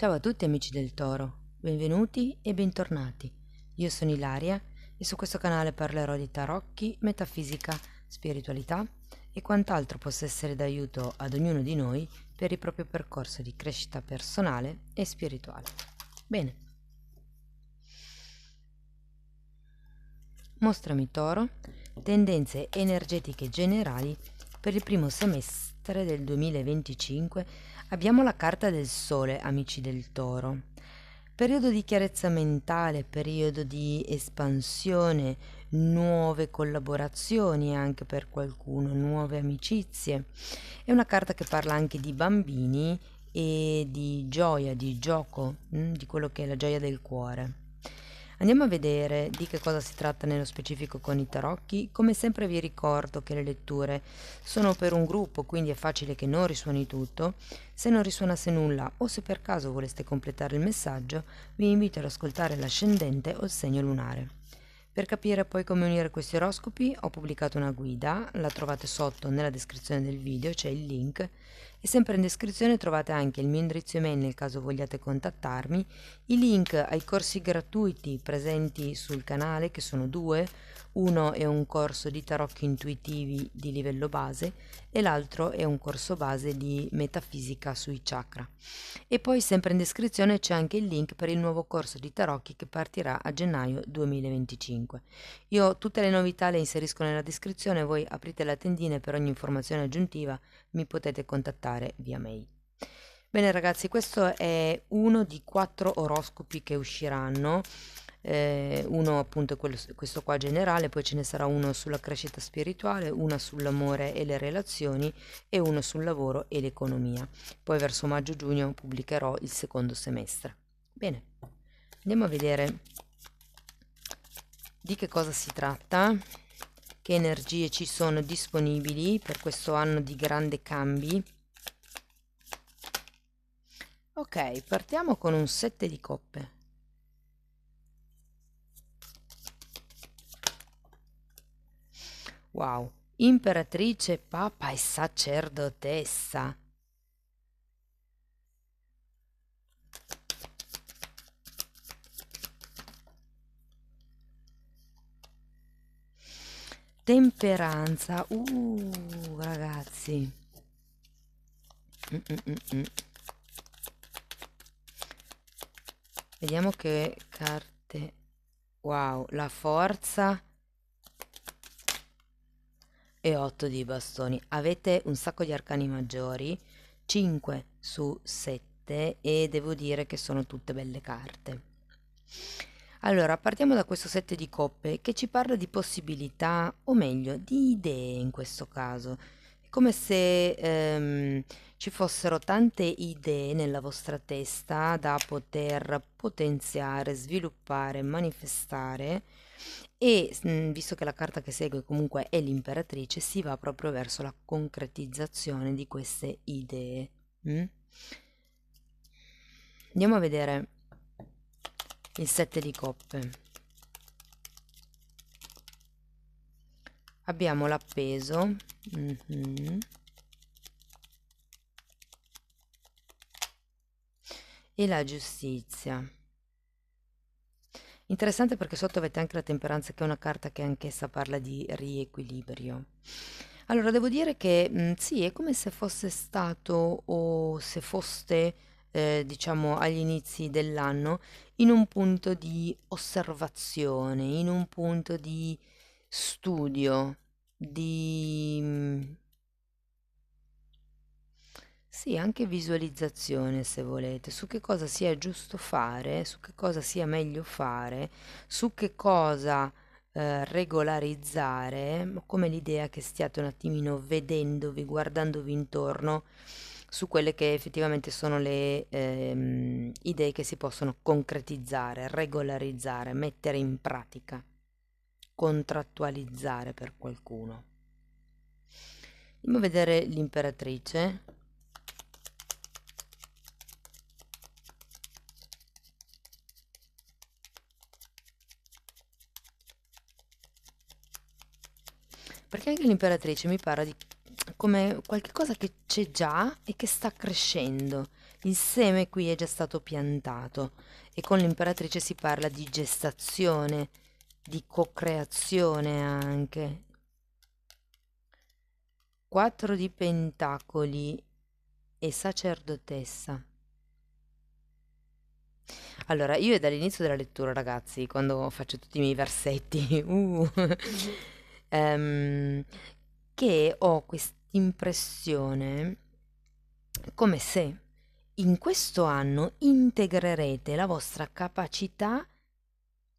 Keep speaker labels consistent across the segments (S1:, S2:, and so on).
S1: Ciao a tutti amici del Toro, benvenuti e bentornati. Io sono Ilaria e su questo canale parlerò di tarocchi, metafisica, spiritualità e quant'altro possa essere d'aiuto ad ognuno di noi per il proprio percorso di crescita personale e spirituale. Bene, mostrami Toro, tendenze energetiche generali per il primo semestre del 2025. Abbiamo la carta del Sole, amici del Toro. Periodo di chiarezza mentale, periodo di espansione, nuove collaborazioni anche per qualcuno, nuove amicizie. È una carta che parla anche di bambini e di gioia, di gioco, di quello che è la gioia del cuore. Andiamo a vedere di che cosa si tratta nello specifico con i tarocchi. Come sempre vi ricordo che le letture sono per un gruppo, quindi è facile che non risuoni tutto. Se non risuonasse nulla o se per caso voleste completare il messaggio, vi invito ad ascoltare l'ascendente o il segno lunare. Per capire poi come unire questi oroscopi ho pubblicato una guida, la trovate sotto nella descrizione del video, c'è il link, e sempre in descrizione trovate anche il mio indirizzo email nel caso vogliate contattarmi, i link ai corsi gratuiti presenti sul canale, che sono due. Uno è un corso di tarocchi intuitivi di livello base e l'altro è un corso base di metafisica sui chakra. E poi sempre in descrizione c'è anche il link per il nuovo corso di tarocchi che partirà a gennaio 2025. Io tutte le novità le inserisco nella descrizione, voi aprite la tendina e per ogni informazione aggiuntiva mi potete contattare via mail. Bene ragazzi, questo è uno di 4 oroscopi che usciranno. Uno appunto è questo qua generale, poi ce ne sarà uno sulla crescita spirituale, uno sull'amore e le relazioni e uno sul lavoro e l'economia. Poi verso maggio-giugno pubblicherò il secondo semestre. Bene, andiamo a vedere di che cosa si tratta, che energie ci sono disponibili per questo anno di grandi cambi. Ok, partiamo con un 7 di coppe. Wow, imperatrice, papa e sacerdotessa. Temperanza, ragazzi. Mm, mm, mm, mm. Vediamo che carte. Wow, la forza e 8 di bastoni. Avete un sacco di arcani maggiori, 5 su 7, e devo dire che sono tutte belle carte. Allora, partiamo da questo 7 di coppe che ci parla di possibilità, o meglio, di idee in questo caso. È come se ci fossero tante idee nella vostra testa da poter potenziare, sviluppare, manifestare e visto che la carta che segue comunque è l'imperatrice, si va proprio verso la concretizzazione di queste idee. Andiamo a vedere il 7 di coppe. Abbiamo l'appeso, e la giustizia. Interessante perché sotto avete anche la temperanza, che è una carta che anch'essa parla di riequilibrio. Allora, devo dire che sì, è come se fosse stato o se foste, diciamo, agli inizi dell'anno in un punto di osservazione, in un punto di studio, di sì, anche visualizzazione se volete, su che cosa sia giusto fare, su che cosa sia meglio fare, su che cosa regolarizzare, come l'idea che stiate un attimino vedendovi, guardandovi intorno su quelle che effettivamente sono le idee che si possono concretizzare, regolarizzare, mettere in pratica, contrattualizzare per qualcuno. Andiamo a vedere l'imperatrice. Perché anche l'imperatrice mi parla di come qualche cosa che c'è già e che sta crescendo. Il seme qui è già stato piantato e con l'imperatrice si parla di gestazione, di co-creazione anche. 4 di pentacoli e sacerdotessa. Allora, io è dall'inizio della lettura, ragazzi, quando faccio tutti i miei versetti, ehm, che ho quest'impressione come se in questo anno integrerete la vostra capacità,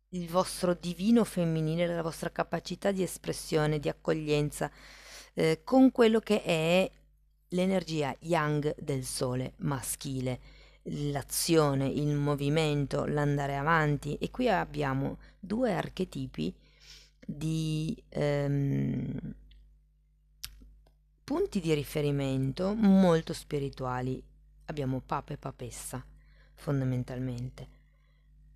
S1: il vostro divino femminile, la vostra capacità di espressione, di accoglienza, con quello che è l'energia yang del sole maschile, l'azione, il movimento, l'andare avanti. E qui abbiamo due archetipi di punti di riferimento molto spirituali. Abbiamo Papa e Papessa, fondamentalmente.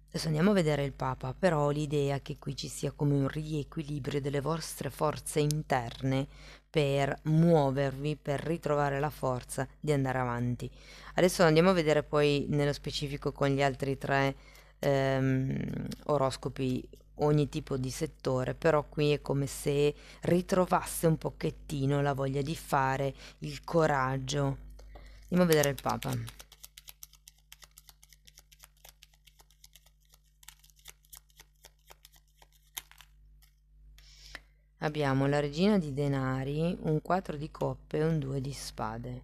S1: Adesso andiamo a vedere il Papa, però ho l'idea che qui ci sia come un riequilibrio delle vostre forze interne per muovervi, per ritrovare la forza di andare avanti. Adesso andiamo a vedere poi nello specifico con gli altri tre oroscopi ogni tipo di settore, però qui è come se ritrovasse un pochettino la voglia di fare, il coraggio. Andiamo a vedere il Papa. Abbiamo la regina di denari, un 4 di coppe e un 2 di spade.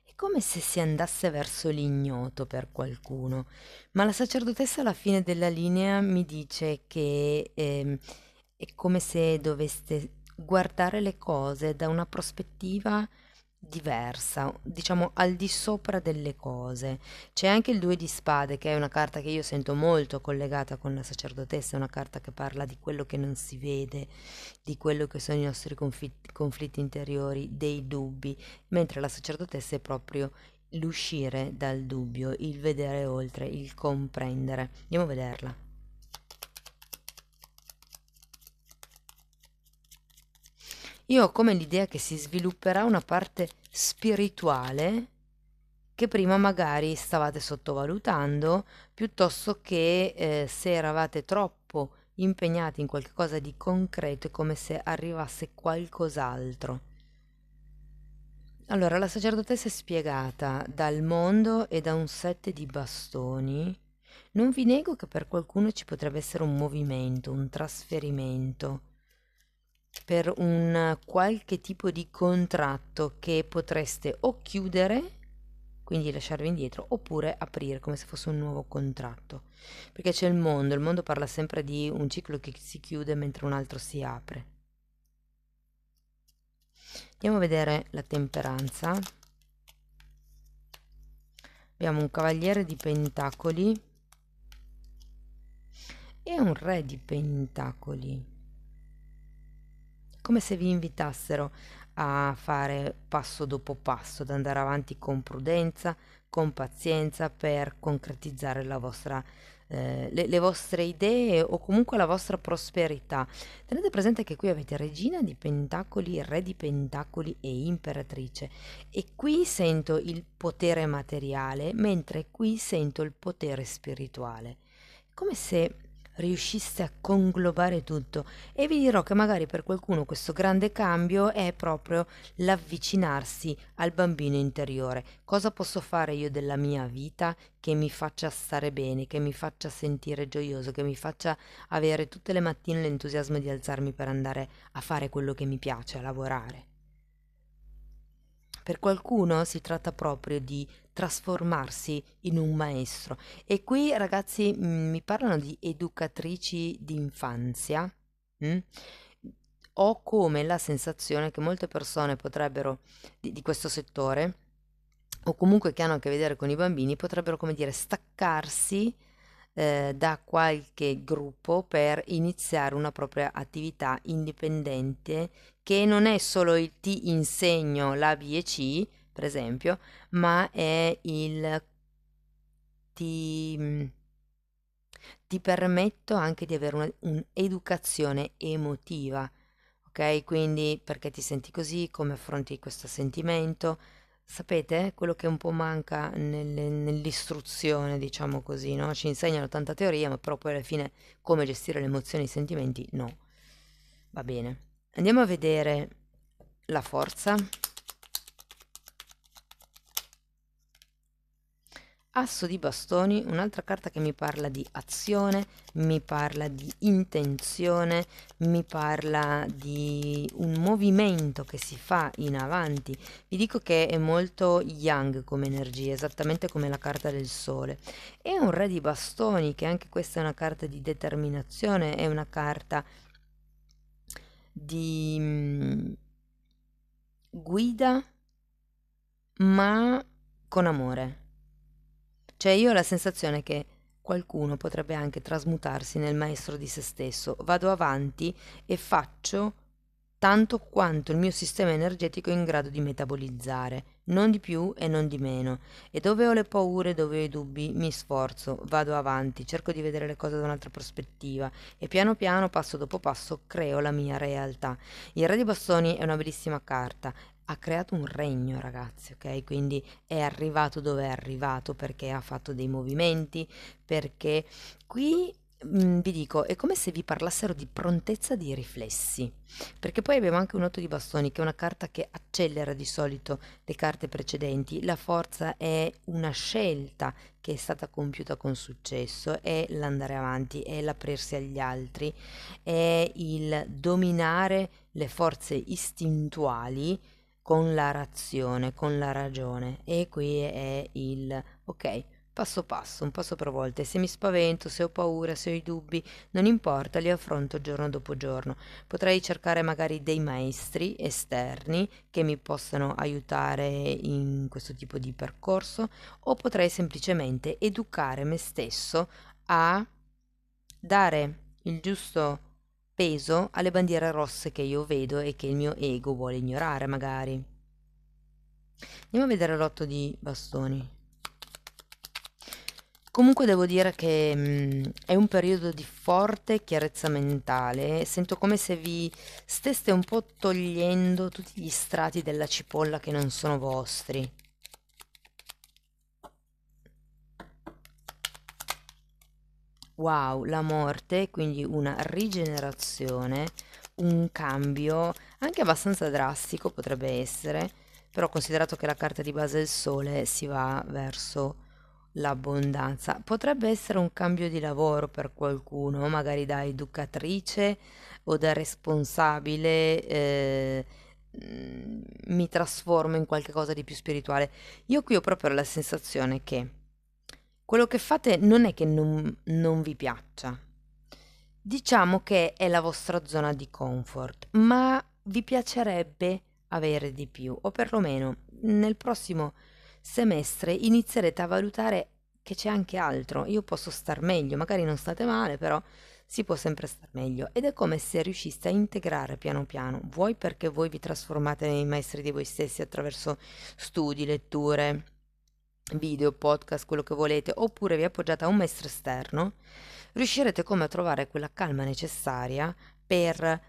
S1: È come se si andasse verso l'ignoto per qualcuno, ma la sacerdotessa alla fine della linea mi dice che è come se doveste guardare le cose da una prospettiva diversa, diciamo al di sopra delle cose. C'è anche il 2 di spade, che è una carta che io sento molto collegata con la sacerdotessa, è una carta che parla di quello che non si vede, di quello che sono i nostri conflitti interiori, dei dubbi, mentre la sacerdotessa è proprio l'uscire dal dubbio, il vedere oltre, il comprendere. Andiamo a vederla. Io ho come l'idea che si svilupperà una parte spirituale che prima magari stavate sottovalutando, piuttosto che se eravate troppo impegnati in qualcosa di concreto, è come se arrivasse qualcos'altro. Allora, la sacerdotessa è spiegata dal mondo e da un set di bastoni. Non vi nego che per qualcuno ci potrebbe essere un movimento, un trasferimento per un qualche tipo di contratto che potreste o chiudere, quindi lasciarvi indietro, oppure aprire come se fosse un nuovo contratto. Perché c'è il mondo parla sempre di un ciclo che si chiude mentre un altro si apre. Andiamo a vedere la temperanza. Abbiamo un cavaliere di pentacoli e un re di pentacoli. Come se vi invitassero a fare passo dopo passo, ad andare avanti con prudenza, con pazienza per concretizzare le vostre idee o comunque la vostra prosperità. Tenete presente che qui avete regina di pentacoli, re di pentacoli e imperatrice, e qui sento il potere materiale, mentre qui sento il potere spirituale. Come se riusciste a conglobare tutto. E vi dirò che magari per qualcuno questo grande cambio è proprio l'avvicinarsi al bambino interiore. Cosa posso fare io della mia vita che mi faccia stare bene, che mi faccia sentire gioioso, che mi faccia avere tutte le mattine l'entusiasmo di alzarmi per andare a fare quello che mi piace, a lavorare. Per qualcuno si tratta proprio di trasformarsi in un maestro. E qui, ragazzi, mi parlano di educatrici d'infanzia. mm? Ho come la sensazione che molte persone potrebbero, di questo settore, o comunque che hanno a che vedere con i bambini, potrebbero, come dire, staccarsi da qualche gruppo per iniziare una propria attività indipendente, che non è solo il ti insegno l'A, B e C, per esempio, ma è il ti, ti permetto anche di avere un'educazione emotiva. ok? Quindi perché ti senti così, come affronti questo sentimento. Sapete quello che un po' manca nell'istruzione, diciamo così, no? Ci insegnano tanta teoria, ma però poi alla fine come gestire le emozioni e i sentimenti, no. Va bene. Andiamo a vedere la forza. Asso di bastoni, un'altra carta che mi parla di azione, mi parla di intenzione, mi parla di un movimento che si fa in avanti. Vi dico che è molto yang come energia, esattamente come la carta del sole. E un re di bastoni, che anche questa è una carta di determinazione, è una carta di guida, ma con amore. Cioè io ho la sensazione che qualcuno potrebbe anche trasmutarsi nel maestro di se stesso. Vado avanti e faccio tanto quanto il mio sistema energetico è in grado di metabolizzare, non di più e non di meno. E dove ho le paure, dove ho i dubbi, mi sforzo, vado avanti, cerco di vedere le cose da un'altra prospettiva e piano piano, passo dopo passo, creo la mia realtà. Il Re di Bastoni è una bellissima carta. Ha creato un regno, ragazzi, ok? Quindi è arrivato dove è arrivato perché ha fatto dei movimenti, perché qui vi dico, è come se vi parlassero di prontezza di riflessi, perché poi abbiamo anche un 8 di bastoni, che è una carta che accelera di solito le carte precedenti. La forza è una scelta che è stata compiuta con successo, è l'andare avanti, è l'aprirsi agli altri, è il dominare le forze istintuali con la razione, con la ragione. E qui è il ok, passo passo, un passo per volta. E se mi spavento, se ho paura, se ho i dubbi, non importa, li affronto giorno dopo giorno. Potrei cercare magari dei maestri esterni che mi possano aiutare in questo tipo di percorso, o potrei semplicemente educare me stesso a dare il giusto peso alle bandiere rosse che io vedo e che il mio ego vuole ignorare magari. Andiamo a vedere l'otto di bastoni. Comunque devo dire che è un periodo di forte chiarezza mentale. Sento come se vi steste un po' togliendo tutti gli strati della cipolla che non sono vostri. Wow, la morte, quindi una rigenerazione, un cambio anche abbastanza drastico potrebbe essere, però considerato che la carta di base è il sole, si va verso l'abbondanza. Potrebbe essere un cambio di lavoro per qualcuno, magari da educatrice o da responsabile, mi trasformo in qualche cosa di più spirituale. Io qui ho proprio la sensazione che quello che fate non è che non vi piaccia. Diciamo che è la vostra zona di comfort, ma vi piacerebbe avere di più, o perlomeno nel prossimo semestre inizierete a valutare che c'è anche altro. Io posso star meglio, magari non state male, però si può sempre star meglio. Ed è come se riusciste a integrare piano piano, vuoi perché voi vi trasformate nei maestri di voi stessi attraverso studi, letture, video, podcast, quello che volete, oppure vi appoggiate a un maestro esterno, riuscirete come a trovare quella calma necessaria per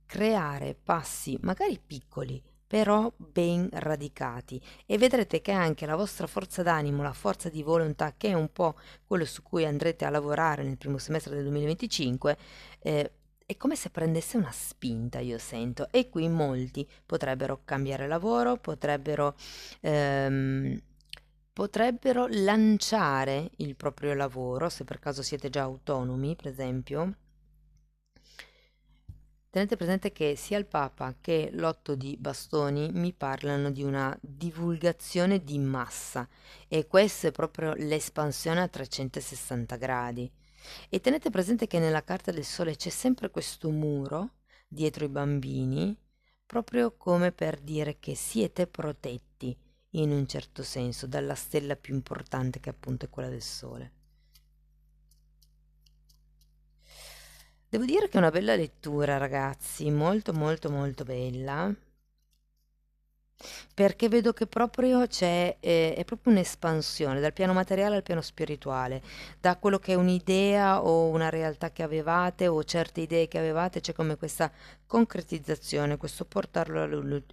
S1: creare passi magari piccoli, però ben radicati, e vedrete che anche la vostra forza d'animo, la forza di volontà, che è un po' quello su cui andrete a lavorare nel primo semestre del 2025, è come se prendesse una spinta, io sento, e qui molti potrebbero cambiare lavoro, ehm, potrebbero lanciare il proprio lavoro, se per caso siete già autonomi, per esempio. Tenete presente che sia il Papa che l'otto di bastoni mi parlano di una divulgazione di massa, e questa è proprio l'espansione a 360 gradi. E tenete presente che nella carta del sole c'è sempre questo muro dietro i bambini, proprio come per dire che siete protetti in un certo senso dalla stella più importante, che appunto è quella del sole. Devo dire che è una bella lettura, ragazzi, molto molto molto bella. perché vedo che proprio è proprio un'espansione dal piano materiale al piano spirituale, da quello che è un'idea o una realtà che avevate o certe idee che avevate, c'è come questa concretizzazione, questo portarlo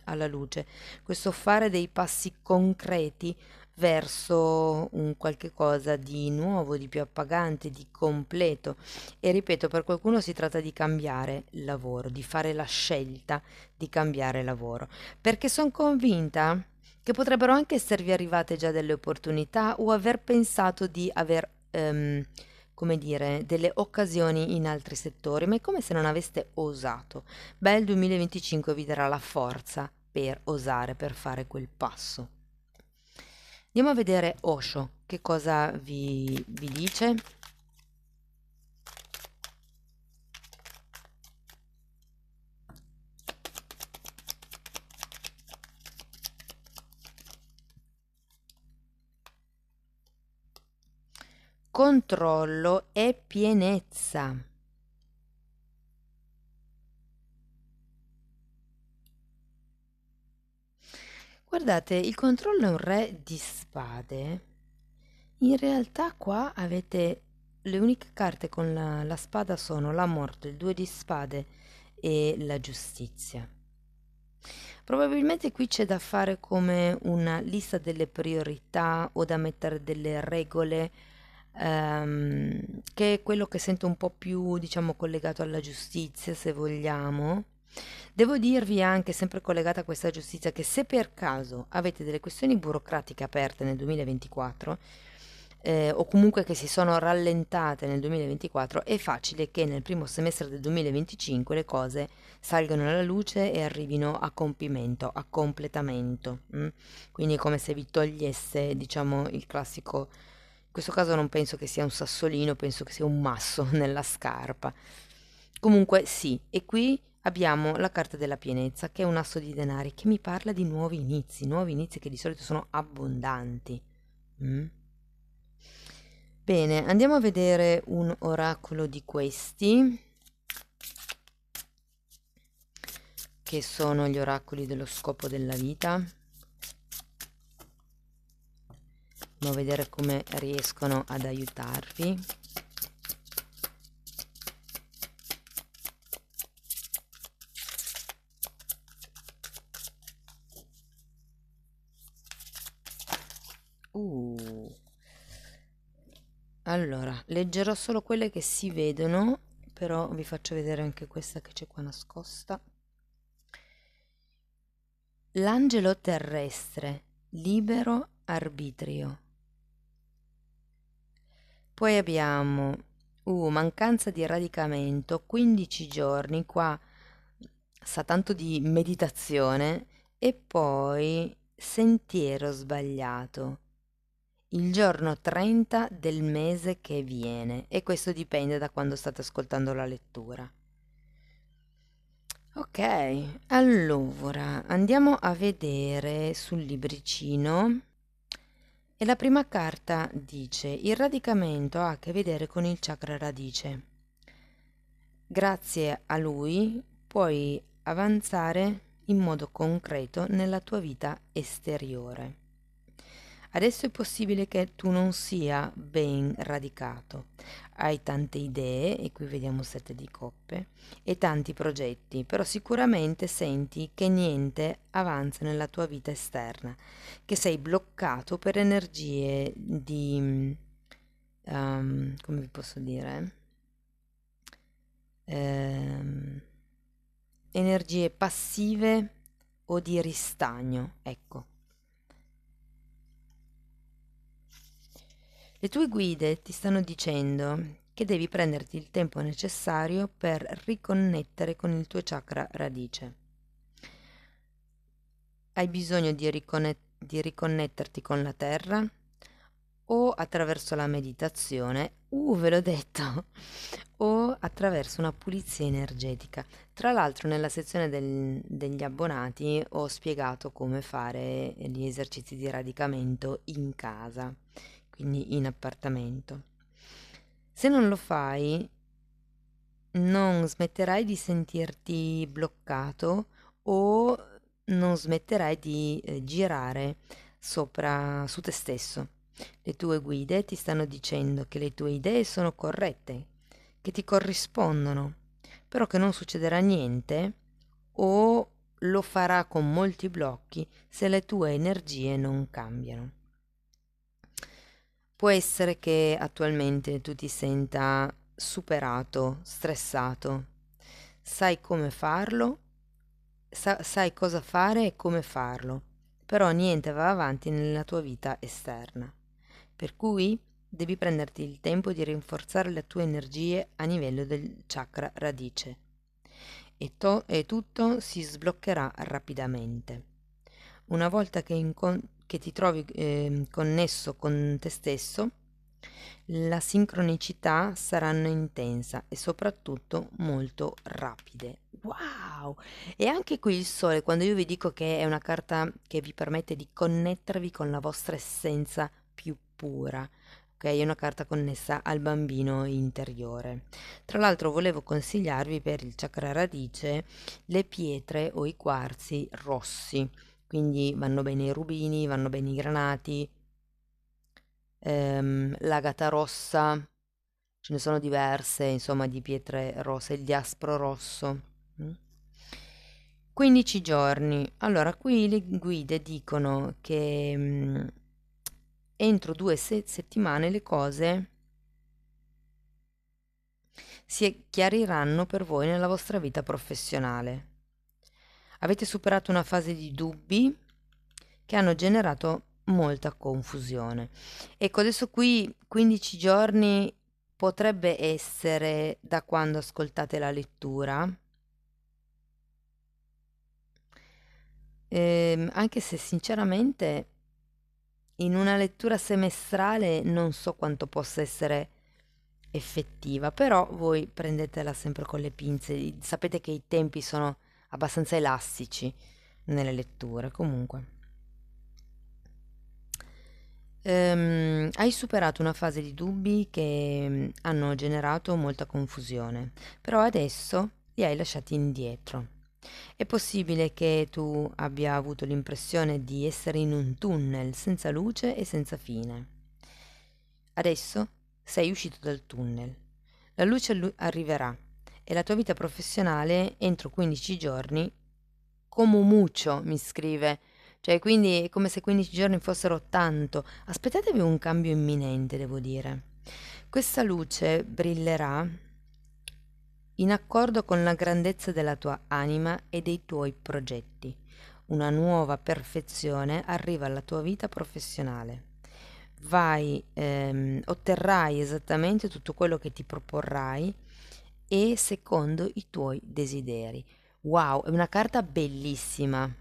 S1: alla luce, questo fare dei passi concreti verso un qualche cosa di nuovo, di più appagante, di completo. E ripeto, per qualcuno si tratta di cambiare lavoro, di fare la scelta di cambiare lavoro, perché son convinta che potrebbero anche esservi arrivate già delle opportunità o aver pensato di aver, come dire, delle occasioni in altri settori, ma è come se non aveste osato. Beh, il 2025 vi darà la forza per osare, per fare quel passo. Andiamo a vedere Osho, che cosa vi dice. Controllo e pienezza. Guardate, il controllo è un re di spade. In realtà qua avete le uniche carte con la spada sono la morte, il due di spade e la giustizia. Probabilmente qui c'è da fare come una lista delle priorità o da mettere delle regole, che è quello che sento un po' più, diciamo, collegato alla giustizia, se vogliamo. Devo dirvi anche, sempre collegata a questa giustizia, che se per caso avete delle questioni burocratiche aperte nel 2024, o comunque che si sono rallentate nel 2024, è facile che nel primo semestre del 2025 le cose salgano alla luce e arrivino a compimento, a completamento. Quindi è come se vi togliesse, diciamo, il classico, in questo caso non penso che sia un sassolino, penso che sia un masso nella scarpa. Comunque sì, e qui abbiamo la carta della pienezza, che è un asso di denari, che mi parla di nuovi inizi che di solito sono abbondanti. Mm? Bene, andiamo a vedere un oracolo di questi, che sono gli oracoli dello scopo della vita. Andiamo a vedere come riescono ad aiutarvi. Uh. Allora, leggerò solo quelle che si vedono, però vi faccio vedere anche questa che c'è qua nascosta. L'angelo terrestre, libero arbitrio. Poi abbiamo mancanza di radicamento, 15 giorni, qua sa tanto di meditazione, e poi sentiero sbagliato, il giorno 30 del mese che viene, e questo dipende da quando state ascoltando la lettura. Ok, allora andiamo a vedere sul libricino. E la prima carta dice: il radicamento ha a che vedere con il chakra radice. Grazie a lui puoi avanzare in modo concreto nella tua vita esteriore. Adesso è possibile che tu non sia ben radicato. Hai tante idee, e qui vediamo 7 di coppe, e tanti progetti, però sicuramente senti che niente avanza nella tua vita esterna, che sei bloccato per energie di, come vi posso dire? Ehm, Energie passive o di ristagno, ecco. Le tue guide ti stanno dicendo che devi prenderti il tempo necessario per riconnettere con il tuo chakra radice. Hai bisogno di riconnetterti con la terra o attraverso la meditazione, ve l'ho detto, o attraverso una pulizia energetica. Tra l'altro nella sezione degli abbonati ho spiegato come fare gli esercizi di radicamento in casa, quindi in appartamento. Se non lo fai, non smetterai di sentirti bloccato o non smetterai di girare su te stesso. Le tue guide ti stanno dicendo che le tue idee sono corrette, che ti corrispondono, però che non succederà niente o lo farà con molti blocchi se le tue energie non cambiano. Può essere che attualmente tu ti senta superato, stressato. Sai come farlo, sai cosa fare e come farlo, però niente va avanti nella tua vita esterna. Per cui devi prenderti il tempo di rinforzare le tue energie a livello del chakra radice e tutto si sbloccherà rapidamente. Una volta che ti trovi connesso con te stesso, la sincronicità saranno intensa e soprattutto molto rapide. Wow! E anche qui il sole, quando io vi dico che è una carta che vi permette di connettervi con la vostra essenza più pura, ok? È una carta connessa al bambino interiore. Tra l'altro volevo consigliarvi per il chakra radice le pietre o i quarzi rossi, quindi vanno bene i rubini, vanno bene i granati, l'agata rossa, ce ne sono diverse, insomma, di pietre rosse, il diaspro rosso. 15 giorni. Allora, qui le guide dicono che entro 2 settimane le cose si chiariranno per voi nella vostra vita professionale. Avete superato una fase di dubbi che hanno generato molta confusione. Ecco, adesso qui 15 giorni potrebbe essere da quando ascoltate la lettura, anche se sinceramente in una lettura semestrale non so quanto possa essere effettiva, però voi prendetela sempre con le pinze, sapete che i tempi sono abbastanza elastici nelle letture, comunque. Hai superato una fase di dubbi che hanno generato molta confusione, però adesso li hai lasciati indietro. È possibile che tu abbia avuto l'impressione di essere in un tunnel senza luce e senza fine. Adesso sei uscito dal tunnel. La luce arriverà e la tua vita professionale entro 15 giorni, come un muccio, mi scrive. Cioè, quindi è come se 15 giorni fossero tanto. Aspettatevi un cambio imminente, devo dire. Questa luce brillerà in accordo con la grandezza della tua anima e dei tuoi progetti. Una nuova perfezione arriva alla tua vita professionale. Otterrai esattamente tutto quello che ti proporrai e secondo i tuoi desideri. Wow, è una carta bellissima.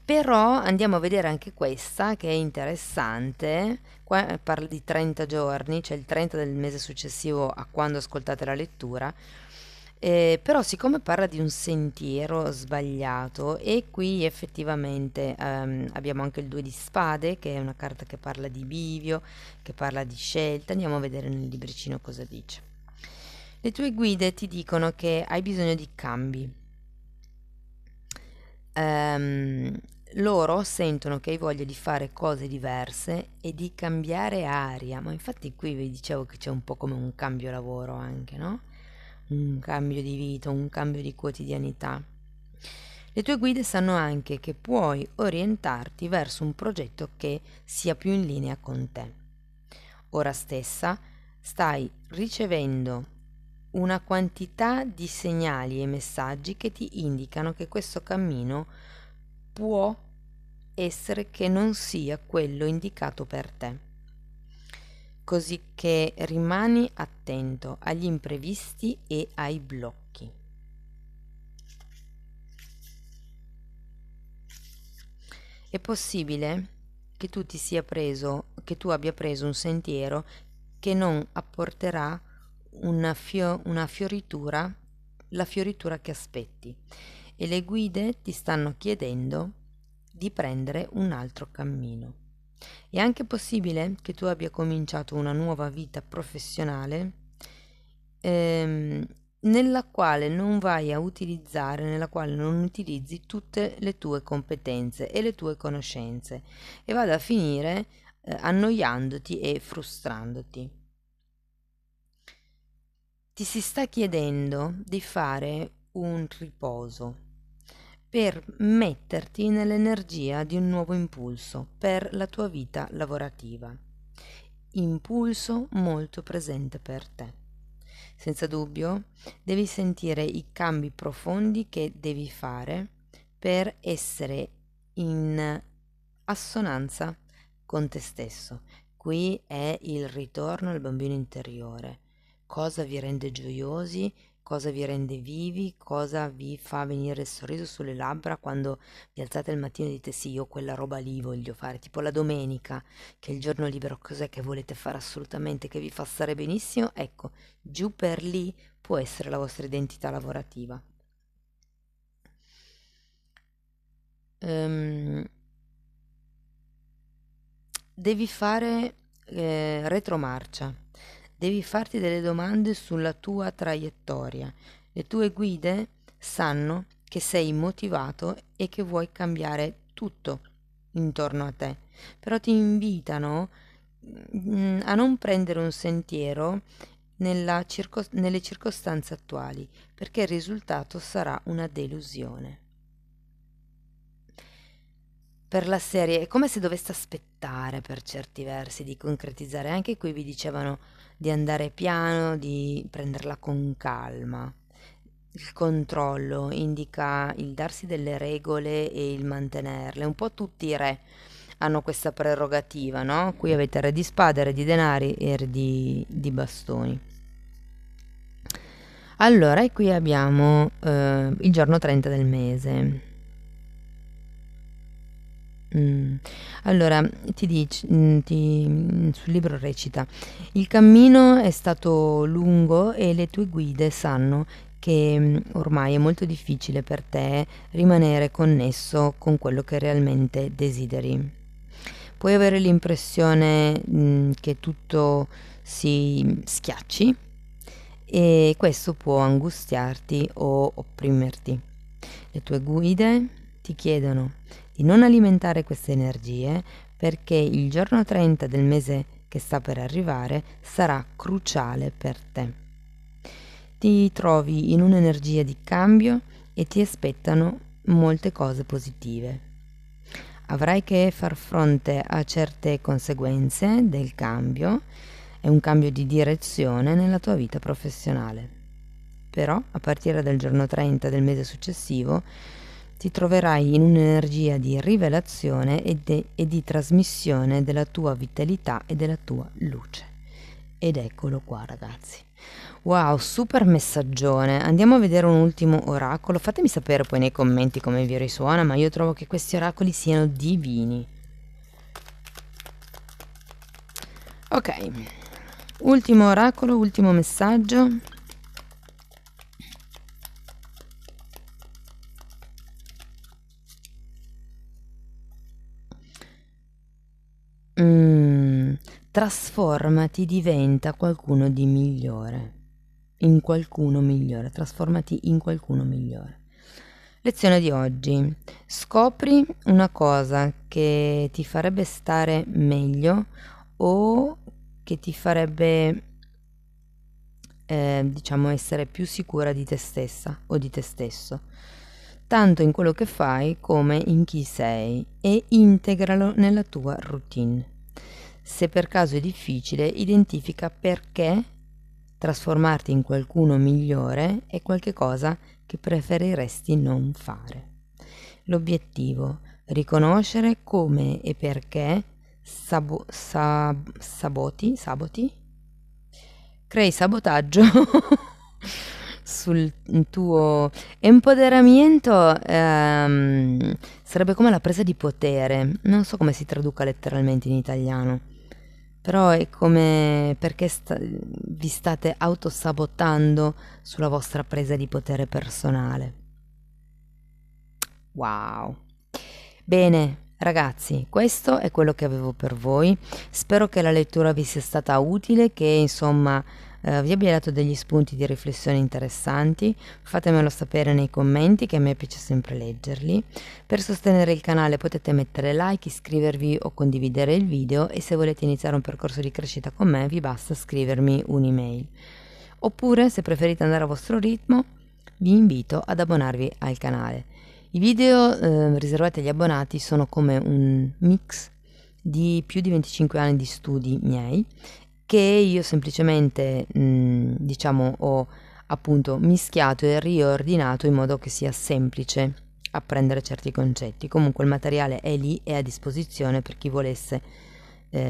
S1: Però andiamo a vedere anche questa che è interessante. Qua parla di 30 giorni, cioè il 30 del mese successivo a quando ascoltate la lettura. Però siccome parla di un sentiero sbagliato e qui effettivamente abbiamo anche il 2 di spade che è una carta che parla di bivio, che parla di scelta, andiamo a vedere nel libricino cosa dice. Le tue guide ti dicono che hai bisogno di cambi. Ehm, Loro sentono che hai voglia di fare cose diverse e di cambiare aria, ma infatti qui vi dicevo che c'è un po' come un cambio lavoro anche, no? Un cambio di vita, un cambio di quotidianità. Le tue guide sanno anche che puoi orientarti verso un progetto che sia più in linea con te. Ora stessa stai ricevendo una quantità di segnali e messaggi che ti indicano che questo cammino può essere che non sia quello indicato per te. Così che rimani attento agli imprevisti e ai blocchi. È possibile che che tu abbia preso un sentiero che non apporterà una fioritura, la fioritura che aspetti, e le guide ti stanno chiedendo di prendere un altro cammino. È anche possibile che tu abbia cominciato una nuova vita professionale, ehm, nella quale non vai a utilizzare, nella quale non utilizzi tutte le tue competenze e le tue conoscenze e vada a finire annoiandoti e frustrandoti. Ti si sta chiedendo di fare un riposo per metterti nell'energia di un nuovo impulso per la tua vita lavorativa. Impulso molto presente per te. Senza dubbio, devi sentire i cambi profondi che devi fare per essere in assonanza con te stesso. Qui è il ritorno al bambino interiore. Cosa vi rende gioiosi, cosa vi rende vivi, cosa vi fa venire il sorriso sulle labbra quando vi alzate il mattino e dite sì, io quella roba lì voglio fare, tipo la domenica, che è il giorno libero, cos'è che volete fare assolutamente, che vi fa stare benissimo? Ecco, giù per lì può essere la vostra identità lavorativa. Devi fare retromarcia, devi farti delle domande sulla tua traiettoria. Le tue guide sanno che sei motivato e che vuoi cambiare tutto intorno a te, però ti invitano a non prendere un sentiero nelle circostanze attuali, perché il risultato sarà una delusione. Per la serie è come se doveste aspettare per certi versi di concretizzare. Anche qui vi dicevano di andare piano, di prenderla con calma. Il controllo indica il darsi delle regole e il mantenerle. Un po' tutti i re hanno questa prerogativa, no? Qui avete re di spade, re di denari e re di bastoni. Allora, e qui abbiamo il giorno 30 del mese. Allora, sul libro recita: il cammino è stato lungo e le tue guide sanno che ormai è molto difficile per te rimanere connesso con quello che realmente desideri. Puoi avere l'impressione che tutto si schiacci e questo può angustiarti o opprimerti. Le tue guide ti chiedono di non alimentare queste energie perché il giorno 30 del mese che sta per arrivare sarà cruciale per te. Ti trovi in un'energia di cambio e ti aspettano molte cose positive. Avrai che far fronte a certe conseguenze del cambio, è un cambio di direzione nella tua vita professionale. Però a partire dal giorno 30 del mese successivo ti troverai in un'energia di rivelazione e di trasmissione della tua vitalità e della tua luce. Ed eccolo qua, ragazzi. Wow, super messaggione. Andiamo a vedere un ultimo oracolo. Fatemi sapere poi nei commenti come vi risuona, ma io trovo che questi oracoli siano divini. Ok, ultimo oracolo, ultimo messaggio. Trasformati, diventa qualcuno di migliore. In qualcuno migliore. Trasformati in qualcuno migliore. Lezione di oggi. Scopri una cosa che ti farebbe stare meglio o che ti farebbe, diciamo, essere più sicura di te stessa o di te stesso, tanto in quello che fai come in chi sei, e integralo nella tua routine. Se per caso è difficile, identifica perché trasformarti in qualcuno migliore è qualcosa che preferiresti non fare. L'obiettivo: riconoscere come e perché saboti, crei sabotaggio sul tuo empoderamento. Sarebbe come la presa di potere, non so come si traduca letteralmente in italiano, però è come perché vi state autosabotando sulla vostra presa di potere personale. Wow. Bene, ragazzi, questo è quello che avevo per voi. Spero che la lettura vi sia stata utile, che insomma vi abbia dato degli spunti di riflessione interessanti. Fatemelo sapere nei commenti, che a me piace sempre leggerli. Per sostenere il canale potete mettere like, iscrivervi o condividere il video, e se volete iniziare un percorso di crescita con me vi basta scrivermi un'email. Oppure, se preferite andare a vostro ritmo, vi invito ad abbonarvi al canale. I video riservati agli abbonati sono come un mix di più di 25 anni di studi miei, che io semplicemente diciamo ho appunto mischiato e riordinato in modo che sia semplice apprendere certi concetti. Comunque il materiale è lì, è a disposizione per chi volesse,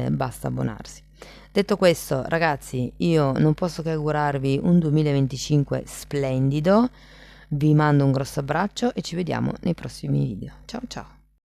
S1: basta abbonarsi. Detto questo, ragazzi, io non posso che augurarvi un 2025 splendido. Vi mando un grosso abbraccio e ci vediamo nei prossimi video. Ciao ciao!